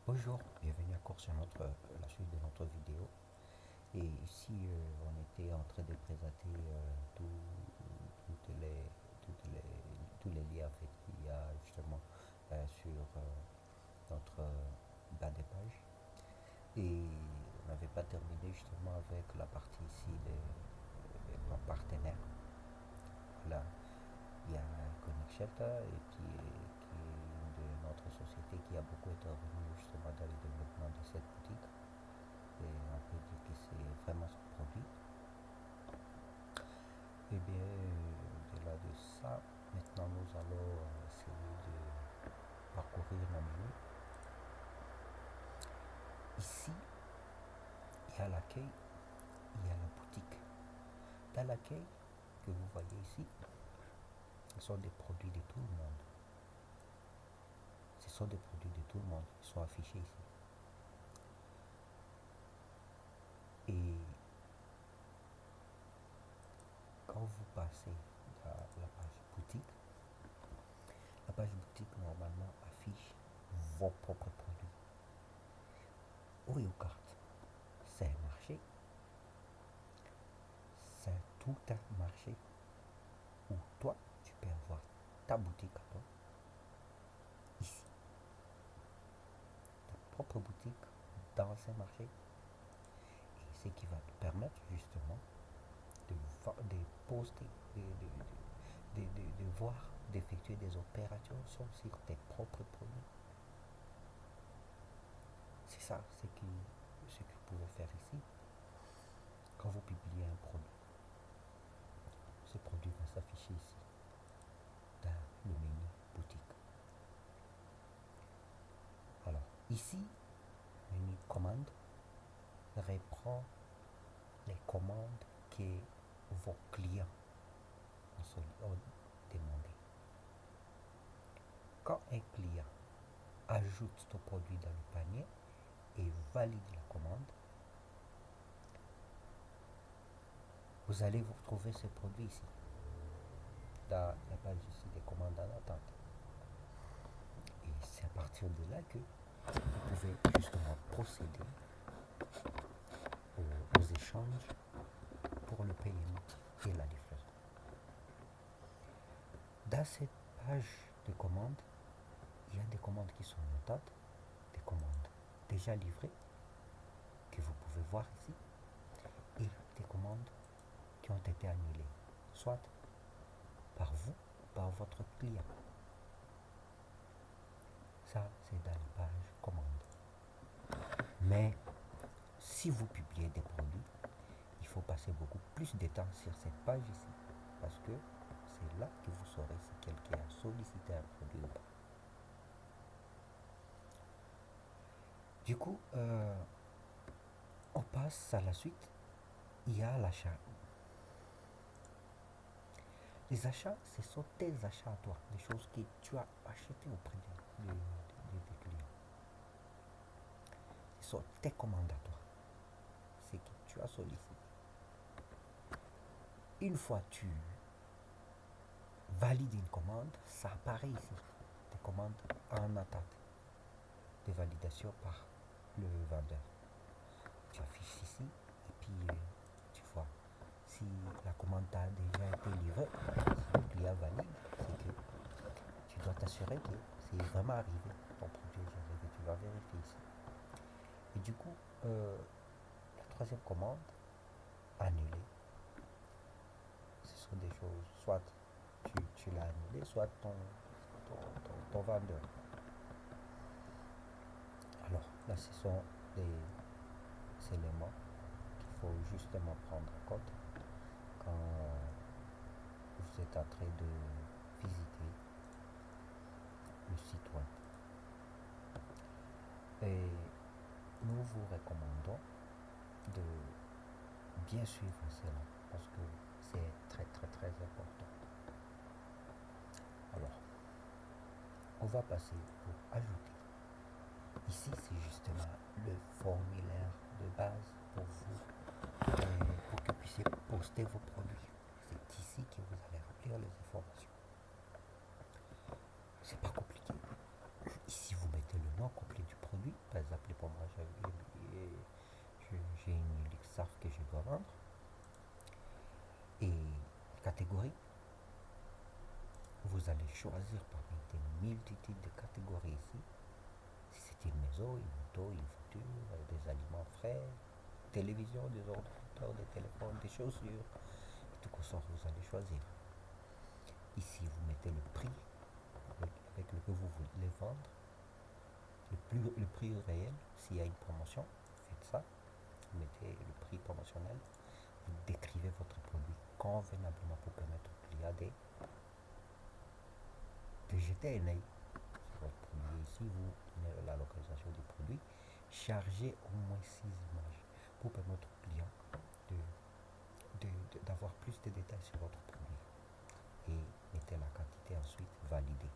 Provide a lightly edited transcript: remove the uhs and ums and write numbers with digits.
Bonjour, bienvenue encore sur la suite de notre vidéo. Et ici, on était en train de présenter toutes les, toutes les, tous les liens en fait, qu'il y a justement sur notre bas de page. Et on n'avait pas terminé justement avec la partie ici nos partenaires. Là, il y a Connect Shelter et qui est une de notre société qui a beaucoup intervenu justement dans le développement de cette boutique. Et on peut dire que c'est vraiment son produit. Et bien, au-delà de ça, maintenant nous allons essayer de parcourir nos menus. Ici, il y a l'accueil, il y a la boutique. Dans l'accueil que vous voyez ici, ce sont des produits de tout le monde. Ce sont des produits de tout le monde qui sont affichés ici. Et quand vous passez à la page boutique, la page boutique normalement affiche vos propres produits. Oreo Cart, c'est un marché, c'est tout un marché où toi, tu peux avoir ta boutique à toi, ici, ta propre boutique dans un marché, et ce qui va te permettre justement de poster, de voir, d'effectuer des opérations sur tes propres produits. C'est ça ce que vous pouvez faire ici quand vous publiez un produit. Ce produit va s'afficher ici, dans le menu boutique. Alors, ici, menu commande reprend les commandes que vos clients ont demandé. Quand un client ajoute ton produit dans le panier et valide la commande, vous allez vous retrouver ce produit ici, dans la page ici des commandes en attente. Et c'est à partir de là que vous pouvez justement procéder aux échanges pour le paiement et la livraison. Dans cette page de commandes, il y a des commandes qui sont en attente, des commandes déjà livrées que vous pouvez voir ici, et des commandes qui ont été annulées, soit par vous ou par votre client. Ça, c'est dans la page commande. Mais si vous publiez des produits, il faut passer beaucoup plus de temps sur cette page ici, parce que c'est là que vous saurez si quelqu'un a sollicité un produit ou pas. Du coup, on passe à la suite. Il y a l'achat. Les achats, ce sont tes achats à toi, des choses que tu as achetées auprès des clients. Ce sont tes commandes à toi, c'est que tu as sollicité. Une fois que tu valides une commande, ça apparaît ici, des commandes en attente de validation par le vendeur. Tu affiches ici et puis tu vois si la commande a déjà été livrée. Si le client valide, c'est que tu dois t'assurer que c'est vraiment arrivé, ton produit est arrivé, tu vas vérifier ici. Et du coup, la troisième commande, annulée, ce sont des choses, soit tu l'as annulé, soit ton vendeur. Alors là, ce sont des éléments qu'il faut justement prendre en compte quand vous êtes en train de visiter le site web. Et nous vous recommandons de bien suivre cela parce que c'est très très très important. Alors, on va passer pour ajouter. Ici, c'est justement le formulaire de base pour vous, pour que vous puissiez poster vos produits. C'est ici que vous allez remplir les informations. C'est pas compliqué. Ici, vous mettez le nom complet du produit. Par vendre. Et catégorie, vous allez choisir parmi des multitudes de catégories ici. Si c'est une maison, une moto, une voiture, des aliments frais, télévision, des ordinateurs, des téléphones, des chaussures, et tout comme ça, vous allez choisir. Ici, vous mettez le prix avec lequel vous voulez vendre, le prix réel. S'il y a une promotion, faites ça. Vous mettez le prix promotionnel. Vous décrivez votre produit convenablement pour permettre au client de jeter un œil sur votre produit. Ici, vous donnez la localisation du produit. Chargez au moins 6 images pour permettre au client d'avoir plus de détails sur votre produit. Et mettez la quantité ensuite validée.